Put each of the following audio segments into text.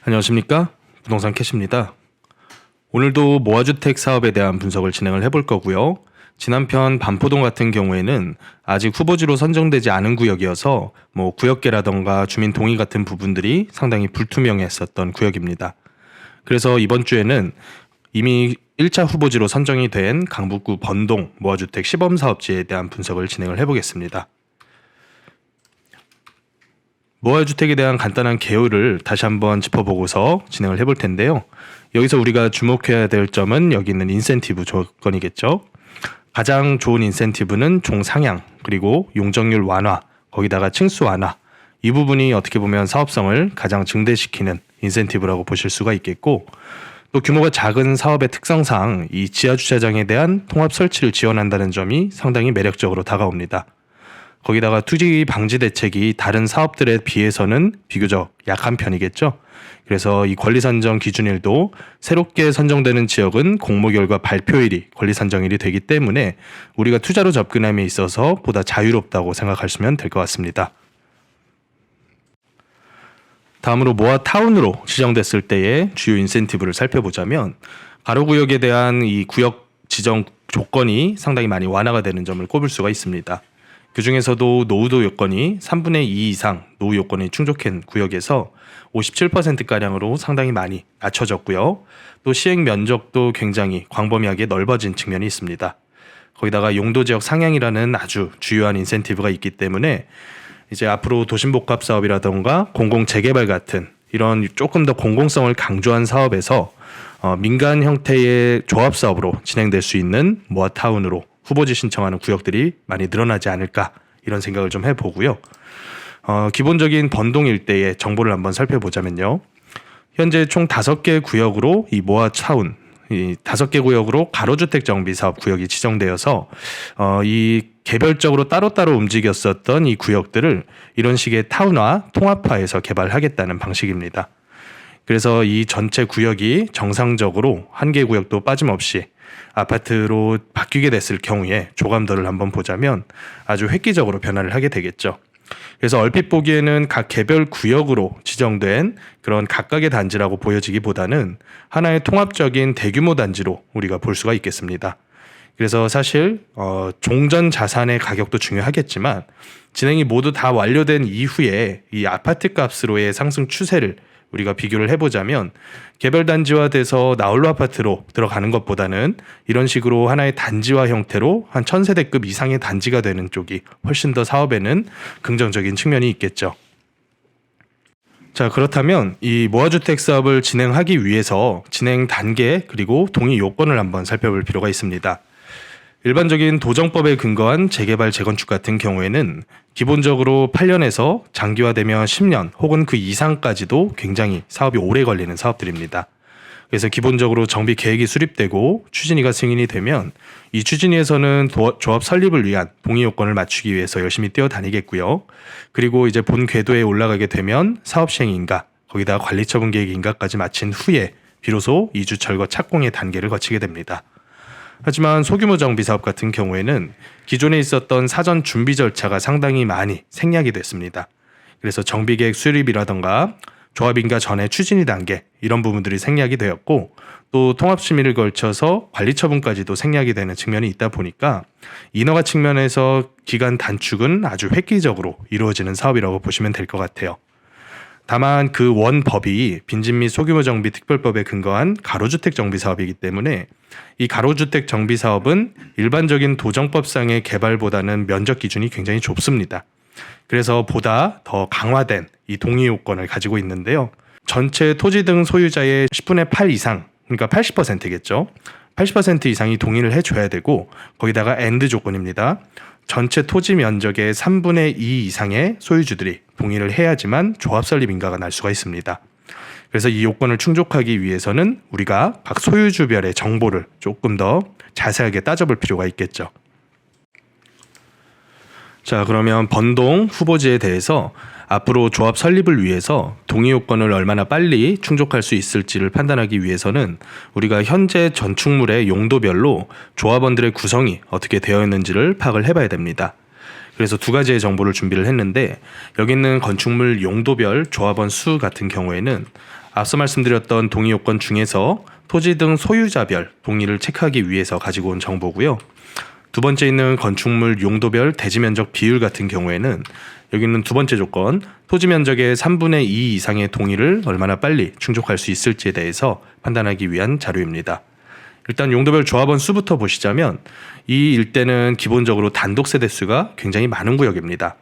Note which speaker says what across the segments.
Speaker 1: 안녕하십니까? 부동산 캐시입니다. 오늘도 모아주택 사업에 대한 분석을 진행을 해볼 거고요. 지난 편 반포동 같은 경우에는 아직 후보지로 선정되지 않은 구역이어서 구역계라던가 주민 동의 같은 부분들이 상당히 불투명했었던 구역입니다. 그래서 이번 주에는 이미 1차 후보지로 선정이 된 강북구 번동 모아주택 시범사업지에 대한 분석을 진행을 해보겠습니다. 모아주택에 대한 간단한 개요를 다시 한번 짚어보고서 진행을 해볼 텐데요. 여기서 우리가 주목해야 될 점은 여기 있는 인센티브 조건이겠죠. 가장 좋은 인센티브는 종상향, 그리고 용적률 완화, 거기다가 층수 완화, 이 부분이 어떻게 보면 사업성을 가장 증대시키는 인센티브라고 보실 수가 있겠고, 또 규모가 작은 사업의 특성상 이 지하주차장에 대한 통합 설치를 지원한다는 점이 상당히 매력적으로 다가옵니다. 거기다가 투기 방지 대책이 다른 사업들에 비해서는 비교적 약한 편이겠죠. 그래서 이 권리 선정 기준일도 새롭게 선정되는 지역은 공모 결과 발표일이 권리 선정일이 되기 때문에 우리가 투자로 접근함에 있어서 보다 자유롭다고 생각하시면 될 것 같습니다. 다음으로 모아타운으로 지정됐을 때의 주요 인센티브를 살펴보자면 가로구역에 대한 이 구역 지정 조건이 상당히 많이 완화가 되는 점을 꼽을 수가 있습니다. 그 중에서도 노후도 요건이 3분의 2 이상 노후 요건이 충족한 구역에서 57%가량으로 상당히 많이 낮춰졌고요. 또 시행 면적도 굉장히 광범위하게 넓어진 측면이 있습니다. 거기다가 용도지역 상향이라는 아주 주요한 인센티브가 있기 때문에 이제 앞으로 도심복합 사업이라던가 공공재개발 같은 이런 조금 더 공공성을 강조한 사업에서 민간 형태의 조합 사업으로 진행될 수 있는 모아타운으로 후보지 신청하는 구역들이 많이 늘어나지 않을까 이런 생각을 좀 해보고요. 기본적인 번동 일대의 정보를 한번 살펴보자면요. 현재 총 5개 구역으로 이 모아타운, 이 5개 구역으로 가로주택 정비 사업 구역이 지정되어서 이 개별적으로 따로따로 움직였었던 이 구역들을 이런 식의 타운화, 통합화해서 개발하겠다는 방식입니다. 그래서 이 전체 구역이 정상적으로 한 개 구역도 빠짐없이 아파트로 바뀌게 됐을 경우에 조감도를 한번 보자면 아주 획기적으로 변화를 하게 되겠죠. 그래서 얼핏 보기에는 각 개별 구역으로 지정된 그런 각각의 단지라고 보여지기보다는 하나의 통합적인 대규모 단지로 우리가 볼 수가 있겠습니다. 그래서 사실 종전 자산의 가격도 중요하겠지만 진행이 모두 다 완료된 이후에 이 아파트 값으로의 상승 추세를 우리가 비교를 해보자면 개별 단지화돼서 나홀로 아파트로 들어가는 것보다는 이런 식으로 하나의 단지화 형태로 한 1000세대급 이상의 단지가 되는 쪽이 훨씬 더 사업에는 긍정적인 측면이 있겠죠. 자, 그렇다면 이 모아주택 사업을 진행하기 위해서 진행 단계 그리고 동의 요건을 한번 살펴볼 필요가 있습니다. 일반적인 도정법에 근거한 재개발 재건축 같은 경우에는 기본적으로 8년에서 장기화되면 10년 혹은 그 이상까지도 굉장히 사업이 오래 걸리는 사업들입니다. 그래서 기본적으로 정비 계획이 수립되고 추진위가 승인이 되면 이 추진위에서는 조합 설립을 위한 동의 요건을 맞추기 위해서 열심히 뛰어다니겠고요. 그리고 이제 본 궤도에 올라가게 되면 사업 시행 인가, 거기다가 관리처분 계획 인가까지 마친 후에 비로소 이주 철거 착공의 단계를 거치게 됩니다. 하지만 소규모 정비 사업 같은 경우에는 기존에 있었던 사전 준비 절차가 상당히 많이 생략이 됐습니다. 그래서 정비계획 수립이라던가 조합인가 전에 추진위 단계 이런 부분들이 생략이 되었고 또 통합심의를 걸쳐서 관리처분까지도 생략이 되는 측면이 있다 보니까 인허가 측면에서 기간 단축은 아주 획기적으로 이루어지는 사업이라고 보시면 될 것 같아요. 다만 그 원법이 빈집 및 소규모 정비 특별법에 근거한 가로주택 정비 사업이기 때문에 이 가로주택 정비 사업은 일반적인 도정법상의 개발보다는 면적 기준이 굉장히 좁습니다. 그래서 보다 더 강화된 이 동의 요건을 가지고 있는데요. 전체 토지 등 소유자의 10분의 8 이상, 그러니까 80%겠죠. 80% 이상이 동의를 해줘야 되고 거기다가 엔드 조건입니다. 전체 토지 면적의 3분의 2 이상의 소유주들이 동의를 해야지만 조합 설립 인가가 날 수가 있습니다. 그래서 이 요건을 충족하기 위해서는 우리가 각 소유주별의 정보를 조금 더 자세하게 따져볼 필요가 있겠죠. 자, 그러면 번동 후보지에 대해서 앞으로 조합 설립을 위해서 동의 요건을 얼마나 빨리 충족할 수 있을지를 판단하기 위해서는 우리가 현재 건축물의 용도별로 조합원들의 구성이 어떻게 되어 있는지를 파악을 해봐야 됩니다. 그래서 두 가지의 정보를 준비를 했는데, 여기 있는 건축물 용도별 조합원 수 같은 경우에는 앞서 말씀드렸던 동의 요건 중에서 토지 등 소유자별 동의를 체크하기 위해서 가지고 온 정보고요. 두 번째 있는 건축물 용도별 대지 면적 비율 같은 경우에는 여기 있는 두 번째 조건, 토지 면적의 3분의 2 이상의 동의를 얼마나 빨리 충족할 수 있을지에 대해서 판단하기 위한 자료입니다. 일단 용도별 조합원 수부터 보시자면 이 일대는 기본적으로 단독 세대 수가 굉장히 많은 구역입니다.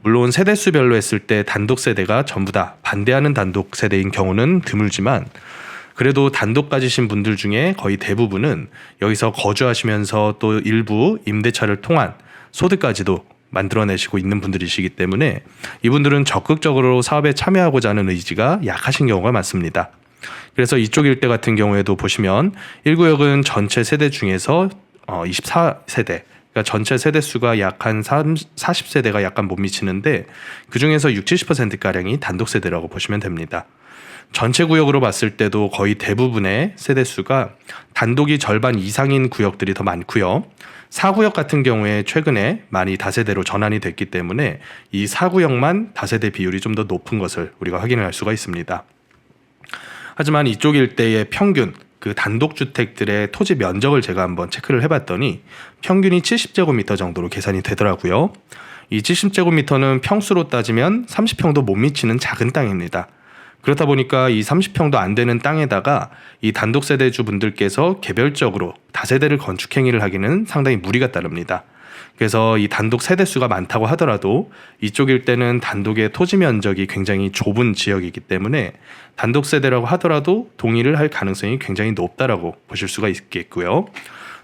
Speaker 1: 물론 세대 수별로 했을 때 단독 세대가 전부 다 반대하는 단독 세대인 경우는 드물지만, 그래도 단독 가지신 분들 중에 거의 대부분은 여기서 거주하시면서 또 일부 임대차를 통한 소득까지도 만들어내시고 있는 분들이시기 때문에 이분들은 적극적으로 사업에 참여하고자 하는 의지가 약하신 경우가 많습니다. 그래서 이쪽 일대 같은 경우에도 보시면 1구역은 전체 세대 중에서 24세대, 그러니까 전체 세대 수가 약 한 40세대가 약간 못 미치는데, 그 중에서 60-70%가량이 단독 세대라고 보시면 됩니다. 전체 구역으로 봤을 때도 거의 대부분의 세대 수가 단독이 절반 이상인 구역들이 더 많고요. 4구역 같은 경우에 최근에 많이 다세대로 전환이 됐기 때문에 이 4구역만 다세대 비율이 좀 더 높은 것을 우리가 확인할 수가 있습니다. 하지만 이쪽 일대의 평균, 그 단독주택들의 토지 면적을 제가 한번 체크를 해봤더니 평균이 70제곱미터 정도로 계산이 되더라고요. 이 70제곱미터는 평수로 따지면 30평도 못 미치는 작은 땅입니다. 그렇다 보니까 이 30평도 안 되는 땅에다가 이 단독 세대주 분들께서 개별적으로 다세대를 건축 행위를 하기는 상당히 무리가 따릅니다. 그래서 이 단독 세대수가 많다고 하더라도 이쪽 일대는 단독의 토지 면적이 굉장히 좁은 지역이기 때문에 단독 세대라고 하더라도 동의를 할 가능성이 굉장히 높다라고 보실 수가 있겠고요.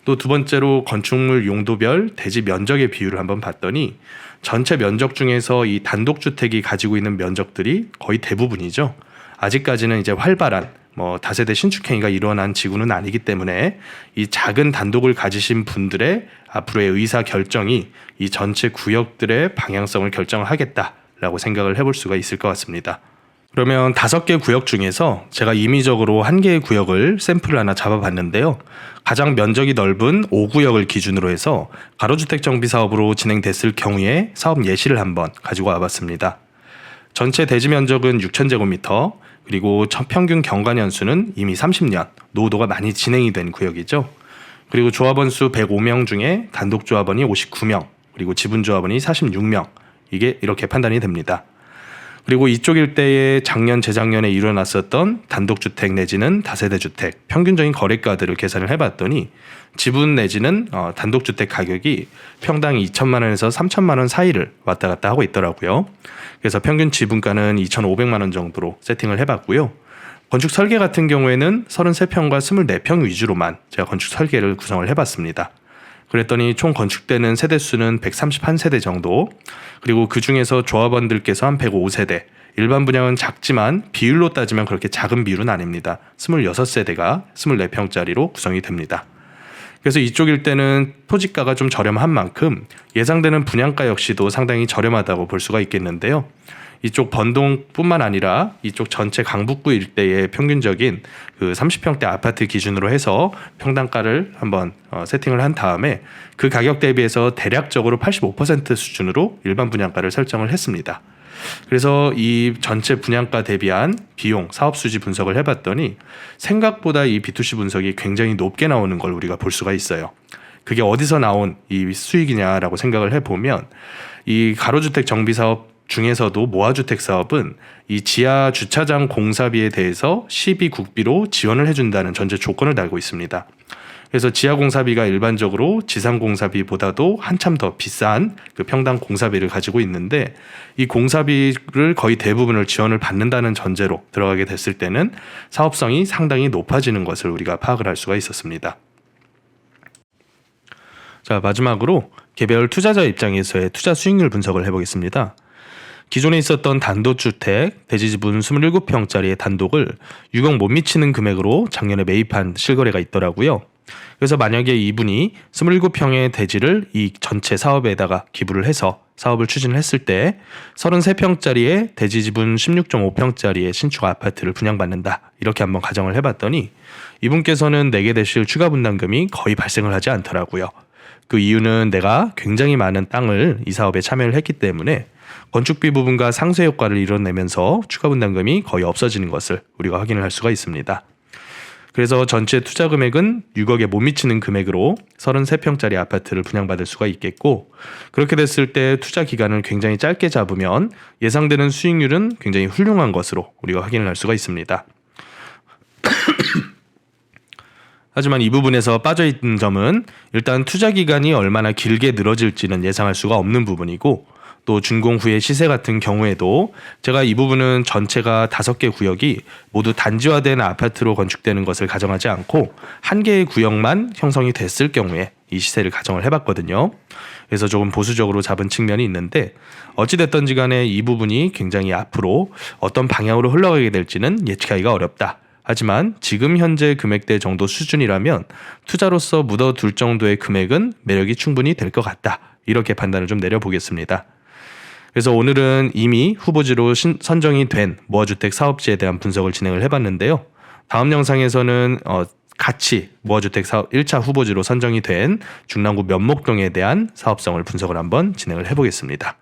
Speaker 1: 또 두 번째로 건축물 용도별 대지 면적의 비율을 한번 봤더니 전체 면적 중에서 이 단독주택이 가지고 있는 면적들이 거의 대부분이죠. 아직까지는 이제 활발한 다세대 신축 행위가 일어난 지구는 아니기 때문에 이 작은 단독을 가지신 분들의 앞으로의 의사 결정이 이 전체 구역들의 방향성을 결정하겠다라고 생각을 해볼 수가 있을 것 같습니다. 그러면 5개 구역 중에서 제가 임의적으로 1개의 구역을 샘플을 하나 잡아봤는데요. 가장 면적이 넓은 5구역을 기준으로 해서 가로주택 정비 사업으로 진행됐을 경우에 사업 예시를 한번 가지고 와봤습니다. 전체 대지 면적은 6,000제곱미터, 그리고 평균 경과 연수는 이미 30년, 노후도가 많이 진행이 된 구역이죠. 그리고 조합원 수 105명 중에 단독 조합원이 59명, 그리고 지분 조합원이 46명, 이게 이렇게 판단이 됩니다. 그리고 이쪽 일대에 작년, 재작년에 일어났었던 단독주택 내지는 다세대주택 평균적인 거래가들을 계산을 해봤더니 지분 내지는 단독주택 가격이 평당 2천만 원에서 3천만 원 사이를 왔다 갔다 하고 있더라고요. 그래서 평균 지분가는 2,500만 원 정도로 세팅을 해봤고요. 건축 설계 같은 경우에는 33평과 24평 위주로만 제가 건축 설계를 구성을 해봤습니다. 그랬더니 총 건축되는 세대수는 131세대 정도, 그리고 그 중에서 조합원들께서 한 105세대, 일반 분양은 작지만 비율로 따지면 그렇게 작은 비율은 아닙니다. 26세대가 24평짜리로 구성이 됩니다. 그래서 이쪽 일대는 토지가가 좀 저렴한 만큼 예상되는 분양가 역시도 상당히 저렴하다고 볼 수가 있겠는데요. 이쪽 번동뿐만 아니라 이쪽 전체 강북구 일대의 평균적인 그 30평대 아파트 기준으로 해서 평당가를 한번 세팅을 한 다음에 그 가격 대비해서 대략적으로 85% 수준으로 일반 분양가를 설정을 했습니다. 그래서 이 전체 분양가 대비한 비용, 사업 수지 분석을 해봤더니 생각보다 이 B2C 분석이 굉장히 높게 나오는 걸 우리가 볼 수가 있어요. 그게 어디서 나온 이 수익이냐라고 생각을 해보면 이 가로주택 정비사업 중에서도 모아주택 사업은 이 지하 주차장 공사비에 대해서 시비 국비로 지원을 해준다는 전제 조건을 달고 있습니다. 그래서 지하 공사비가 일반적으로 지상 공사비보다도 한참 더 비싼 그 평당 공사비를 가지고 있는데 이 공사비를 거의 대부분을 지원을 받는다는 전제로 들어가게 됐을 때는 사업성이 상당히 높아지는 것을 우리가 파악을 할 수가 있었습니다. 자, 마지막으로 개별 투자자 입장에서의 투자 수익률 분석을 해보겠습니다. 기존에 있었던 단독주택 대지지분 27평짜리의 단독을 6억 못 미치는 금액으로 작년에 매입한 실거래가 있더라고요. 그래서 만약에 이분이 27평의 대지를 이 전체 사업에다가 기부를 해서 사업을 추진을 했을 때 33평짜리의 대지지분 16.5평짜리의 신축 아파트를 분양받는다, 이렇게 한번 가정을 해봤더니 이분께서는 내게 되실 추가 분담금이 거의 발생을 하지 않더라고요. 그 이유는 내가 굉장히 많은 땅을 이 사업에 참여를 했기 때문에 건축비 부분과 상쇄 효과를 이뤄내면서 추가 분담금이 거의 없어지는 것을 우리가 확인을 할 수가 있습니다. 그래서 전체 투자 금액은 6억에 못 미치는 금액으로 33평짜리 아파트를 분양받을 수가 있겠고, 그렇게 됐을 때 투자 기간을 굉장히 짧게 잡으면 예상되는 수익률은 굉장히 훌륭한 것으로 우리가 확인을 할 수가 있습니다. 하지만 이 부분에서 빠져있는 점은 일단 투자 기간이 얼마나 길게 늘어질지는 예상할 수가 없는 부분이고, 또 준공 후의 시세 같은 경우에도 제가 이 부분은 전체가 5개 구역이 모두 단지화된 아파트로 건축되는 것을 가정하지 않고 한 개의 구역만 형성이 됐을 경우에 이 시세를 가정을 해봤거든요. 그래서 조금 보수적으로 잡은 측면이 있는데, 어찌됐든지 간에 이 부분이 굉장히 앞으로 어떤 방향으로 흘러가게 될지는 예측하기가 어렵다. 하지만 지금 현재 금액대 정도 수준이라면 투자로서 묻어둘 정도의 금액은 매력이 충분히 될 것 같다. 이렇게 판단을 좀 내려보겠습니다. 그래서 오늘은 이미 후보지로 선정이 된 무허주택 사업지에 대한 분석을 진행을 해봤는데요. 다음 영상에서는 같이 무허주택 사업 1차 후보지로 선정이 된 중랑구 면목동에 대한 사업성을 분석을 한번 진행을 해보겠습니다.